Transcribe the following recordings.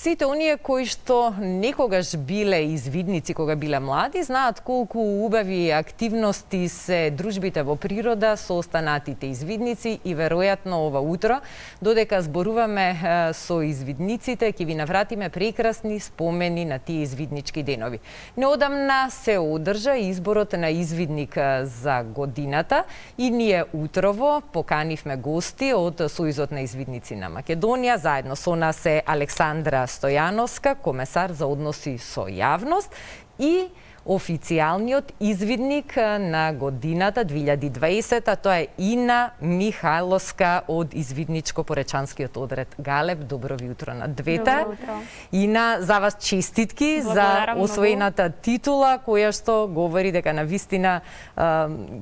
Сите оние кои што некогаш биле извидници кога биле млади, знаат колку убави активности се дружбите во природа со останатите извидници и веројатно ова утро, додека зборуваме со извидниците, ќе ви навратиме прекрасни спомени на тие извиднички денови. Неодамна се одржа изборот на извидник за годината и ние утрово поканивме гости од Сојузот на извидници на Македонија. Заедно со нас е Александра Стојановска, комесар за односи со јавност, и официјалниот извидник на годината 2020, тоа е Ина Михајловска од Извидничко-поречанскиот одред Галеб. Добро ви утро на двете. Добро утро. Ина, за вас честитки за освоената титула, која што говори дека на вистина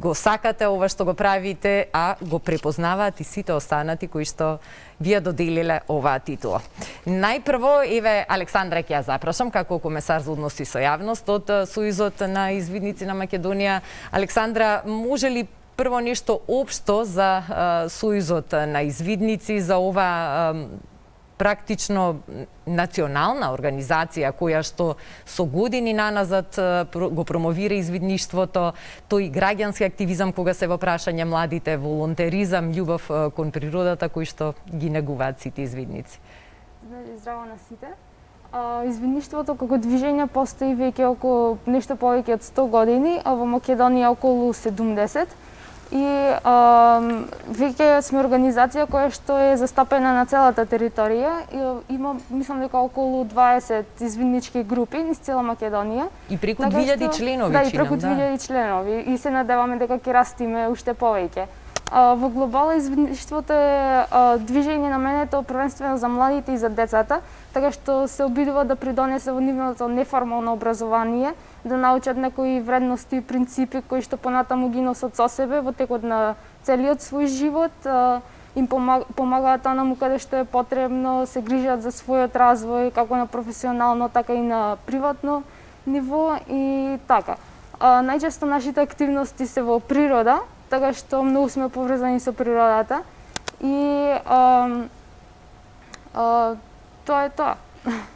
го сакате ова што го правите, а го препознаваат и сите останати кои што вие доделиле оваа титула. Најпрво, еве, Александра ќе ја запрашам како комесар за односи со јавност од Сојузот на извидници на Македонија. Александра, може ли прво нешто општо за Сојузот на извидници, за ова практично национална организација која што со години наназад го промовира извидништвото, тој граѓански активизам кога се во прашање младите, волонтеризам, љубов кон природата кои што ги негуваат сите извидници. Здраво на сите. Извидништвото како движење постои веќе околу нешто повеќе од 100 години, а во Македонија околу 70. И веќе сме организација која што е застапена на целата територија. Има, мислам дека околу 20 извиднички групи низ цела Македонија. И преку 2000 членови, да, и преку 2000 членови. И се надеваме дека ќе растиме уште повеќе. Во глобала извидништвото е движење наменето првенствено за младите и за децата, така што се обидува да придонесе во нивното неформално образование, да научат некои вредности и принципи кои што понатаму ги носат со себе во текот на целиот свој живот, им помагаат онаму каде што е потребно, се грижат за својот развој како на професионално, така и на приватно ниво и така. Најчесто нашите активности се во природа, така што многу сме поврзани со природата и тоа е тоа.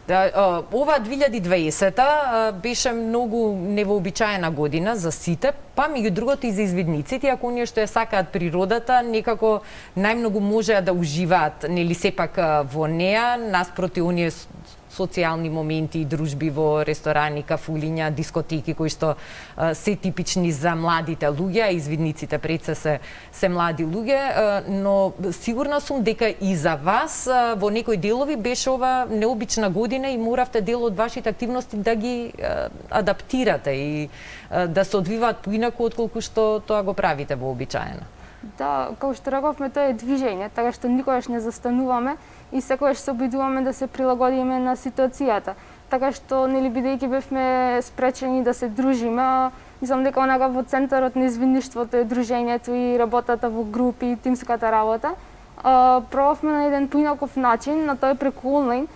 Да, ова 2020 беше многу невообичаена година за сите, па меѓу другото и за извидниците, ако оние што ја сакаат природата, некако најмногу можеа да уживаат, нели сепак во неа, наспроти оние социјални моменти и дружби во ресторани, кафулиња, дискотеки кои што се типични за младите луѓе, извидниците пред се млади луѓе, но сигурна сум дека и за вас во некои делови беше ова необична година и моравте дел од вашите активности да ги адаптирате и да се одвиваат поинаку отколку што тоа го правите вообичаено. Да, како што рековме, тоа е движење, така што никогаш не застануваме и секогаш се обидуваме да се прилагодиме на ситуацијата. Така што, нели, бидејќи бевме спречени да се дружиме, мислам дека онака во центарот на извидништвото е дружењето и работата во групи и тимската работа. Пробавме на еден поинаков начин, на тој преку онлайн.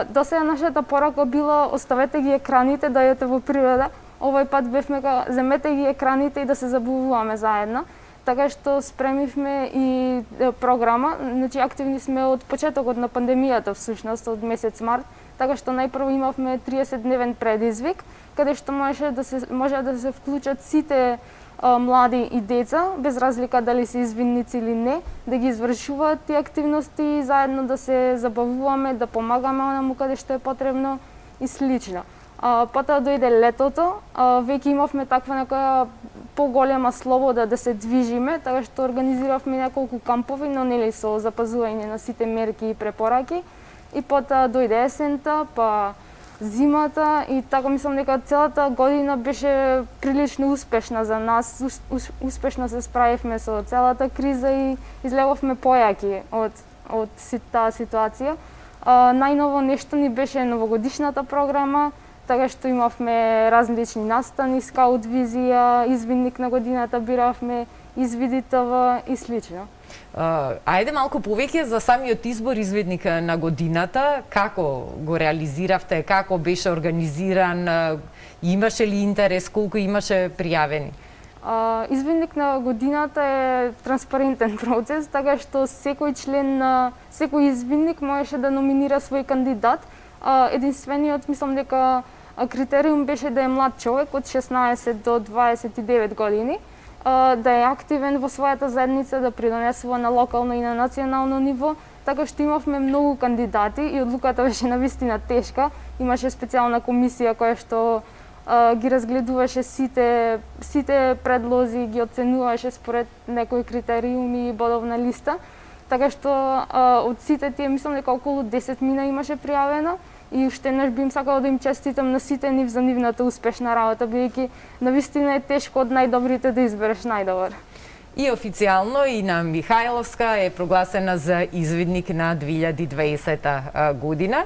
Досега нашата порака била оставете ги екраните, дојдете во природа. Овој пат бевме ка земете ги екраните и да се забавуваме заедно. Така што спремивме и програма, значи активни сме од почетокот на пандемијата всушност, од месец март, така што најпрво имавме 30-дневен предизвик, каде што може да се вклучат сите млади и деца, без разлика дали се извидници или не, да ги извршуваат тие активности и заедно да се забавуваме, да помагаме онаму каде што е потребно и слично. Потоа дојде летото, веќе имавме таква некоја поголема слобода да се движиме, така што организиравме неколку кампови, но нели со запазување на сите мерки и препораки. И потоа дојде есента, па зимата и така мислам дека целата година беше прилично успешна за нас. Успешно се справивме со целата криза и излеговме појаки од таа ситуација. Најново нешто ни беше новогодишната програма, така што имавме различни настани, скаут визија, извидник на годината биравме, извидитава и слично. Ајде малку повеќе за самиот избор извидник на годината, како го реализиравте, како беше организиран, имаше ли интерес, колку имаше пријавени? Извидник на годината е транспарентен процес, така што секој член на секој извидник можеше да номинира свој кандидат, Единствениот, мислам дека критериум беше да е млад човек од 16 до 29 години, да е активен во својата заедница, да придонесува на локално и на национално ниво, така што имавме многу кандидати и одлуката беше навистина тешка. Имаше специјална комисија која што ги разгледуваше сите предлози, ги оценуваше според некои критериуми и бодовна листа. Така што од сите тие мислам дека околу 10 мина имаше пријавено и уште еднаш би им сакала да им честитам на сите нив за нивната успешна работа, бидејќи навистина е тешко од најдобрите да избереш најдобар. И официјално Ина Михајловска е прогласена за извидник на 2020 година.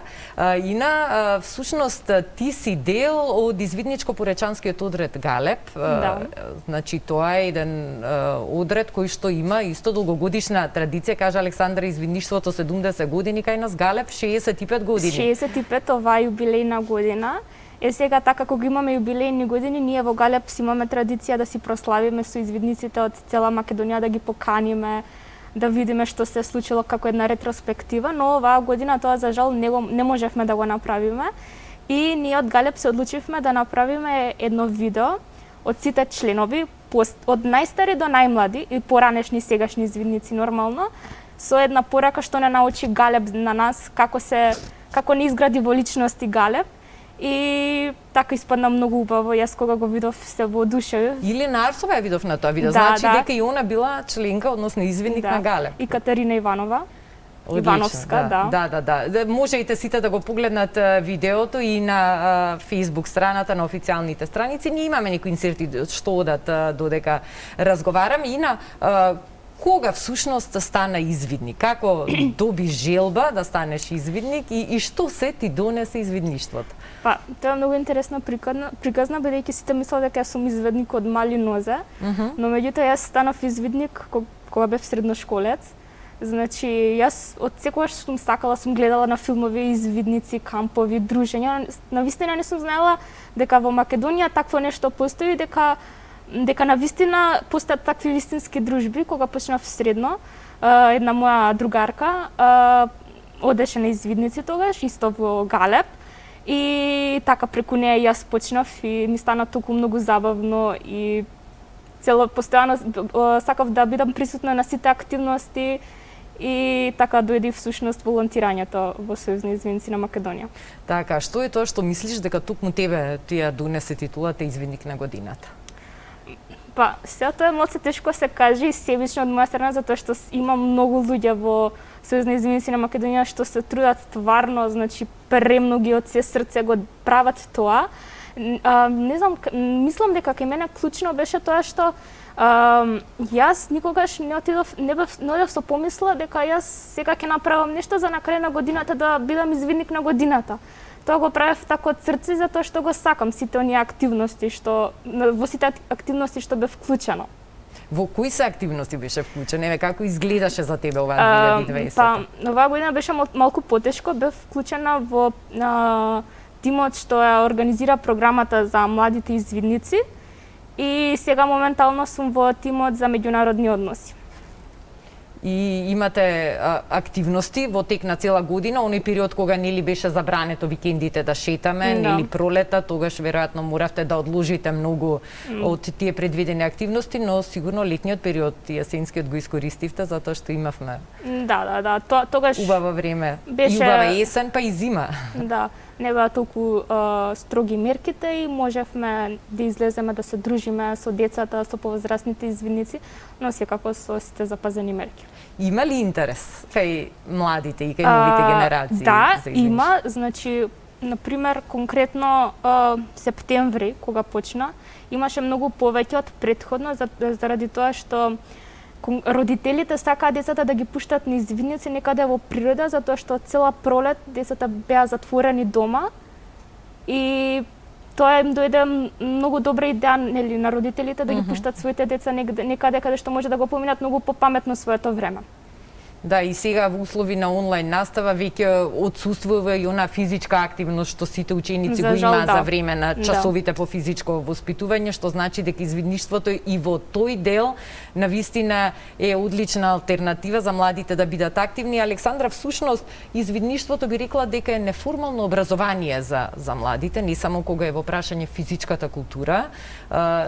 Ина, всушност ти си дел од извидничко-поречанскиот одред Галеб. Да. Значи тоа е еден одред кој што има исто долгогодишна традиција, кажа Александра, извидништвото 70 години, кај нас Галеб 65 години. 65 оваа јубилејна година. Сега така кога имаме јубилејни години, ние во Галеб си имаме традиција да си прославиме со извидниците од цела Македонија, да ги поканиме, да видиме што се случило како една ретроспектива, но оваа година тоа за жал не можевме да го направиме. И ние од Галеб се одлучивме да направиме едно видео од сите членови, од најстари до најмлади и поранешни сегашни извидници нормално, со една порака што не научи Галеб на нас како не изгради во личности Галеб. И така испадна многу убаво. Јас кога го видов се воодушевив. Илина Арсова ја видов на тоа видео. Да, Значи да. дека и она била членка, односно извидник на Галеб. И Катерина Иванова. Одлично, Ивановска, да. Да. Можете сите да го погледнат видеото и на Facebook страната, на официјалните страници. Ние имаме некои инсерти што одат додека разговараме. И на кога всушност стана извидник? Како доби желба да станеш извидник и што се ти донесе извидништвото? Па, тоа е многу интересно приказна, бидејќи сите мислат дека јас сум извидник од мали нозе, но меѓутоа јас станав извидник кога бев средношколец. Значи, јас од секогаш сум сакала, сум гледала на филмови извидници, кампови, дружења. Навистина не сум знаела дека во Македонија такво нешто постои, дека навистина постојат такви вистински дружби. Кога почнав средно, една моја другарка одеше на извидници тогаш, исто во Галеб. И така преку неја јас почнав и ми стана толку многу забавно и постојано сакав да бидам присутна на сите активности и така дојде всушност волонтирањето во Сојуз на извидници на Македонија. Така, што е тоа што мислиш дека токму тебе ти ја донесе титулата извидник на годината? Па, сега тоа е малку тешко се каже и себично од моја страна, затоа што има многу луѓе во Сојуз на извидници на Македонија што се трудат стварно, значи премногу од се срце го прават тоа. Не знам, мислам дека кај мене клучно беше тоа што јас никогаш не одев со помисла дека јас сега ќе направам нешто за на крај на годината да бидам извидник на годината. Тоа го правев така од срце затоа што го сакам сите оние активности во сите активности што бев вклучено. Во кои се активности беше вклучен? Еве како изгледаше за тебе оваа 2020? Па, оваа година беше малку потешко, бев вклучена во тимот што ја организира програмата за младите извидници и сега моментално сум во тимот за меѓународни односи. И имате активности во тек на цела година, оној период кога нели беше забрането викендите да шетаме, нели пролета, тогаш веројатно моравте да одложите многу од тие предвидени активности, но сигурно летниот период и есенскиот го искористивте затоа што имавме. Да. Тогаш убаво време. Беше... И убава есен, па и зима. Да, не беа толку строги мерките и можевме да излеземе да се дружиме со децата, со повозрастните извидници, но секако со сите запазени мерки. Има ли интерес кај младите и кај новите генерации? Да, има. Значи, например, конкретно септември, кога почна, имаше многу повеќе од претходно, заради тоа што родителите сакаат децата да ги пуштат на извидници некаде во природа, затоа што цела пролет децата беа затворени дома и тоа им дојде многу добра идеја нели на родителите да ги пуштат своите деца некаде каде што може да го поминат многу попаметно своето време. Да, и сега во услови на онлайн настава веќе отсуствува и она физичка активност што сите ученици го имаат за време на часовите по физичко воспитување, што значи дека извидништвото и во тој дел на вистина е одлична алтернатива за младите да бидат активни. Александра, всушност извидништвото би рекла дека е неформално образование за младите, не само кога е во прашање физичката култура,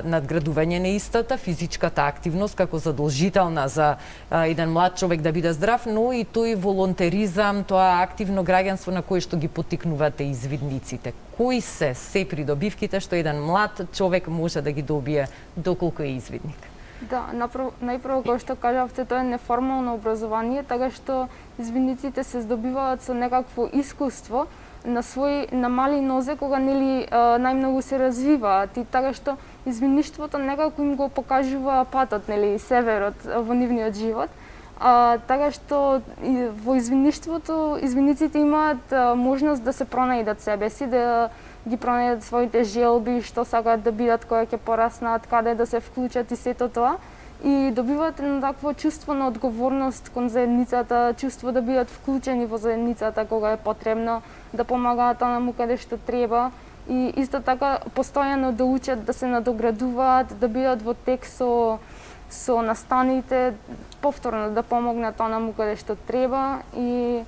надградување на истата, физичката активност како задолжителна за еден млад човек да биде здрав, но и тој волонтеризам, тоа активно граѓанство на кое што ги поттикнувате извидниците. Кои се придобивките што еден млад човек може да ги добие доколку е извидник? Да, најпрво како што кажавте, тоа е неформално образование, така што извидниците се здобиваат со некакво искуство на мали нозе кога нели најмногу се развиваат, и така што извидништвото некако им го покажува патот, нели северот во нивниот живот. Така што во извидништвото извидниците имаат можност да се пронајдат себе си, да ги пронајдат своите желби, што сакаат да бидат кога ќе пораснат, каде да се вклучат и сето тоа. И добиваат едно такво чувство на одговорност кон заедницата, чувство да бидат вклучени во заедницата кога е потребно, да помагаат онаму каде што треба. И исто така постојано да учат, да се надоградуваат, да бидат во тек со настаните, повторно да помогнат онаму каде што треба. И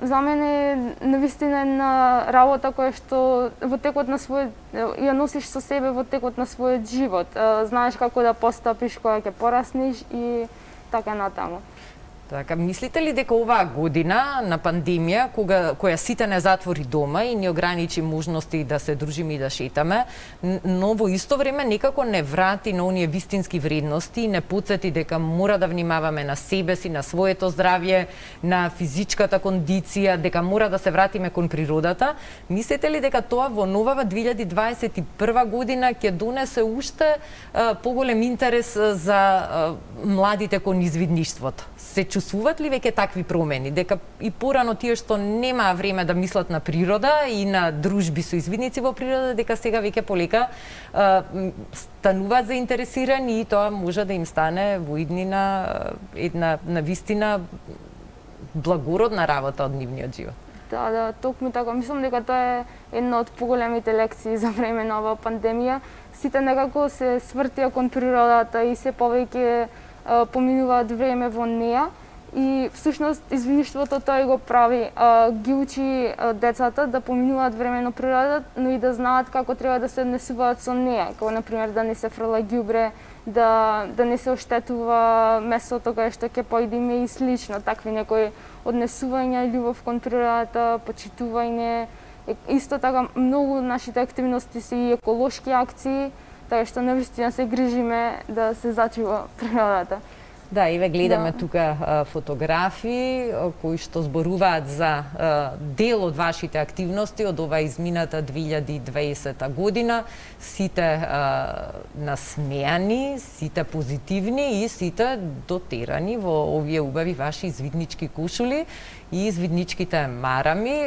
за мене навистина една работа која што во текот на својот ја носиш со себе во текот на својот живот. Знаеш како да постапиш кога ќе пораснеш и така натаму. Така, мислите ли дека оваа година на пандемија, која сите не затвори дома и не ограничи можности да се дружиме и да шетаме, но во исто време некако не врати на оние вистински вредности и не потсети дека мора да внимаваме на себе си, на своето здравје, на физичката кондиција, дека мора да се вратиме кон природата? Мислите ли дека тоа во новава 2021 година ќе донесе уште поголем интерес за младите кон извидништвото? Се чувствуваат ли веќе такви промени? Дека и порано тие што немаа време да мислат на природа и на дружби со извидници во природа, дека сега веќе полека стануваат заинтересирани и тоа може да им стане во иднина една навистина благородна работа од нивниот живот. Да, токму така. Мислам дека тоа е една од поголемите лекции за време на оваа пандемија. Сите некако се свртија кон природата и се повеќе поминуваат време во неа, и всушност извидништвото тоа го прави, ги учи децата да поминуваат време на природата, но и да знаат како треба да се однесуваат со неа, како например да не се фрла ѓубре, да не се оштетува месото каде што ќе поидиме и слично, такви некои однесувања, љубов кон природата, почитување. Исто така многу нашите активности се и еколошки акции, така што навистина се грижиме да се зачува природата. Да, еве гледаме тука фотографии кои што зборуваат за дел од вашите активности од оваа измината 2020 година. Сите насмеани, сите позитивни и сите дотерани во овие убави ваши извиднички кошули и извидничките марами.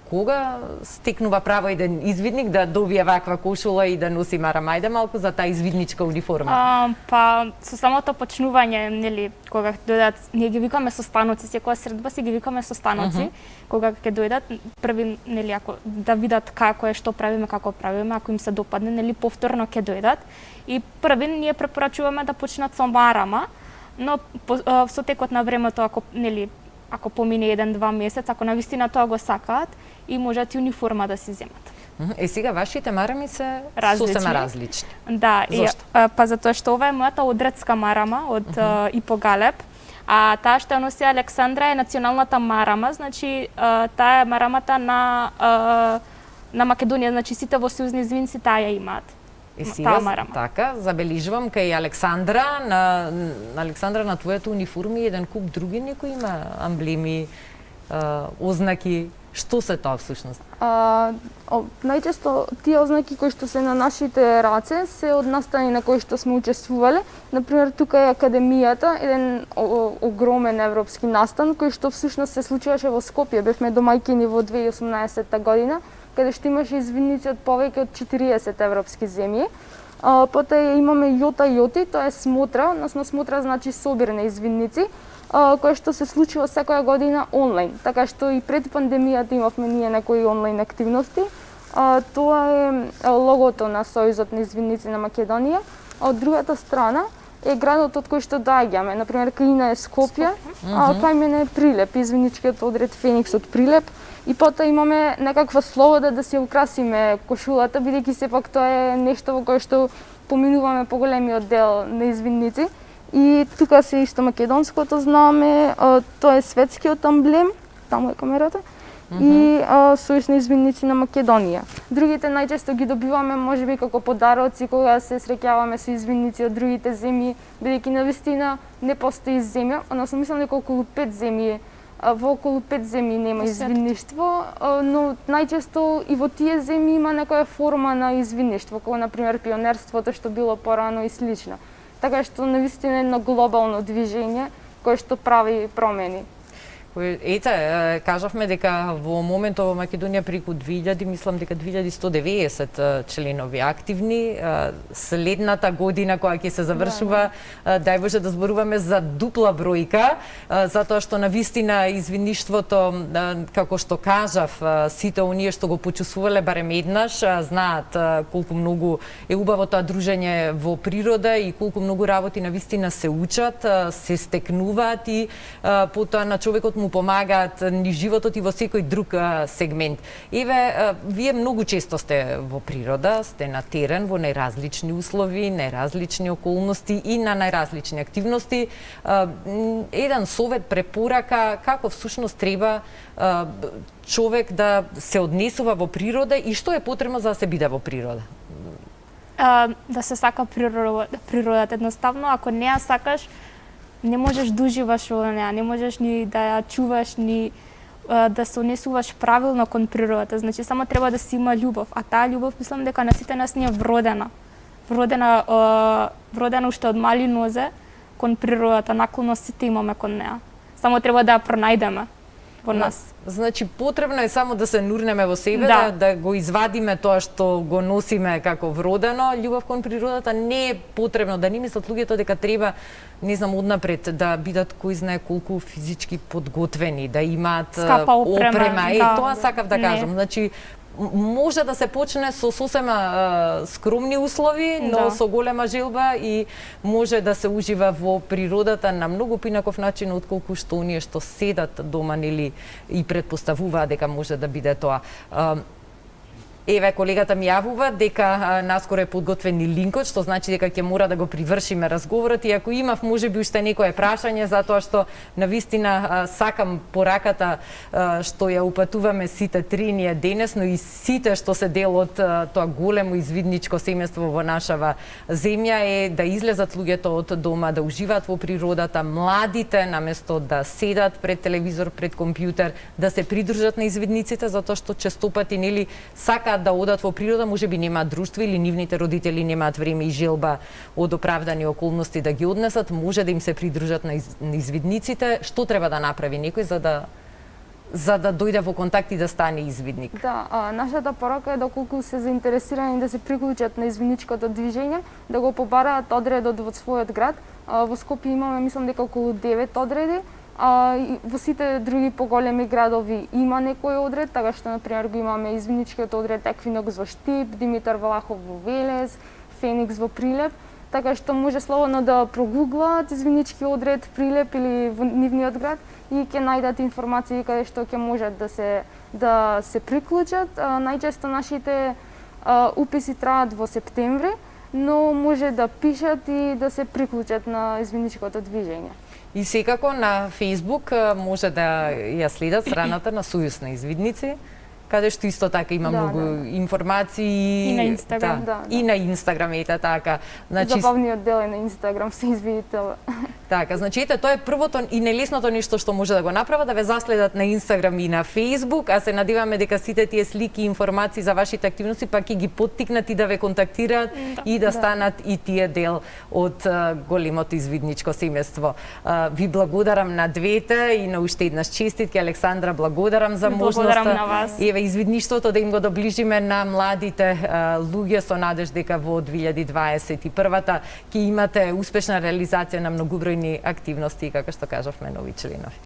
Кога стекнува право еден извидник да добие ваква кошула и да носи марам? Ајде малку за таа извидничка униформа. Па со самото почнување, нели, кога дојдат, ние ги викаме состаноци, секоја средба си ги викаме состаноци, кога ќе дојдат први, нели, ако да видат како е, што правиме, како правиме, ако им се допадне, нели, повторно ќе дојдат. И први ние препорачуваме да почнат со марама, но со текот на времето, ако помине 1-2 месец, ако навистина тоа го сакаат, и можат и униформа да си земат. Сега вашите марами се сосема различни. Да, па затоа што ова е мојата одрецка марама од Ипо Галеб, а таа што носи Александра е националната марама, значи таа е марамата на Македонија, значи сите во Сојузни извинци таа ја имаат. Сега, така, забележувам кај Александра, на Александра на твојата униформи еден куп други некои има амблеми, ознаки. Што се тоа всушност? Најчесто тие ознаки кои што се на нашите раце се од настани на кои што сме учествувале. Например, тука е Академијата, еден огромен европски настан кој што всушност се случуваше во Скопје. Бевме домајкини во 2018 година, каде што имаше извидници од повеќе од 40 европски земји. Потоа имаме Јота Јоти, тоа е смотра, односно смотра значи собир на извидници. кој што се случува секоја година онлайн. Така што и пред пандемијата имавме ние некои онлайн активности. Тоа е логото на Сојузот на извидници на Македонија. А од другата страна е градот од кој што доаѓаме. Например, Каина е Скопје, кај мене е Прилеп, извидничкиот одред Феникс од Прилеп. И потоа имаме некаква слобода да си украсиме кошулата, бидејќи сепак тоа е нешто во кое што поминуваме поголемиот дел на извидници. И тука се исто македонското знаме, тоа е светскиот амблем, таму е камерата. И Сојуз на извидници на Македонија. Другите најчесто ги добиваме можеби како подароци кога се среќаваме со извидници од другите земји, бидејќи навистина не постои земја, односно мислам дека околу 5 земји, во околу 5 земји нема извидништво, но најчесто и во тие земји има некоја форма на извидништво, како на пример пионерството што било порано и слично. Така што навистина е едно глобално движење кое што прави промени. Ете, кажавме дека во моментот во Македонија преку 2000, мислам дека 2190 членови активни. Следната година која ќе се завршува, дај Боже да зборуваме за дупла бројка, затоа што навистина извидништвото, како што кажав, сите оние што го почувствувале барем еднаш, знаат колку многу е убаво тоа дружење во природа и колку многу работи навистина се учат, се стекнуваат и потоа на човекот му помагаат ни животот и во секој друг сегмент. Еве, вие многу често сте во природа, сте на терен, во најразлични услови, најразлични околности и на најразлични активности. Еден совет, препорака, како всушност треба човек да се однесува во природа и што е потребно за да се биде во природа? Да се сака природата. Едноставно, ако не ја сакаш, не можеш да уживаш во неа, не можеш ни да ја чуваш, ни да се однесуваш правилно кон природата. Значи, само треба да си има љубов. А таа љубов, мислам дека на сите нас ни е вродена. Вродена уште од мали нозе кон природата, наклонност сите имаме кон неа. Само треба да ја пронајдеме во нас. Значи, потребно е само да се нурнеме во себе, да го извадиме тоа што го носиме како вродено. Љубов кон природата не е потребно, да не мислат луѓето дека треба, не знам, однапред да бидат кој знае колку физички подготвени, да имаат скапа опрема. Тоа сакав да кажам. Значи, може да се почне со сосема скромни услови, но со голема желба и може да се ужива во природата на многу поинаков начин отколку што оние што седат дома нели и претпоставуваат дека може да биде тоа. Еве, колегата ми јавува дека наскоро е подготвен и линкот, што значи дека ќе мора да го привршиме разговорот и ако имав можеби уште некое прашање, затоа што навистина сакам пораката што ја упатуваме сите три ние денес, но и сите што се дел од тоа големо извидничко семејство во нашава земја е да излезат луѓето од дома, да уживаат во природата, младите наместо да седат пред телевизор, пред компјутер, да се придружат на извидниците, затоа што честопати нели сакаат да одат во природа, можеби немаат друштво или нивните родители немаат време и желба од оправдани околности да ги однесат, може да им се придружат на извидниците. Што треба да направи некој за да дојде во контакт и да стане извидник? Да, нашата порака е доколку се заинтересирани да се приклучат на извидничкото движење, да го побараат одредот во својот град. Во Скопје имаме, мислам дека околу 9 одреди, во сите други поголеми градови има некој одред, така што например го имаме извидничкиот одред Еквинокс во Штип, Димитар Влахов во Велес, Феникс во Прилеп, така што може слободно да прогуглаат извиднички одред Прилеп или во нивниот град и ќе најдат информации каде што ќе можат да се приклучат. Најчесто нашите уписи траат во септември, но може да пишат и да се приклучат на извидничкото движење. И секако на Facebook може да ја следат страната на Сојуз на извидници, каде што исто така има многу информации. И на Инстаграм. И на Инстаграм, ете така. Значи, забавниот дел е на Инстаграм, се извидите. Така, значи ете, тоа е првото и најлесното нешто што може да го направат, да ве заследат на Инстаграм и на Фејсбук, а се надеваме дека сите тие слики и информации за вашите активности пак ќе ги поттикнат и да ве контактираат и да станат и тие дел од големото извидничко семејство. Ви благодарам на двете и на уште еднаш честитки. Александра, благодарам за можноста. Благодарам на вас. Еве, извидништвото, да им го доближиме на младите луѓе со надеж дека во 2021-та ќе имате успешна реализација на многобројни активности, како што кажавме, нови членови.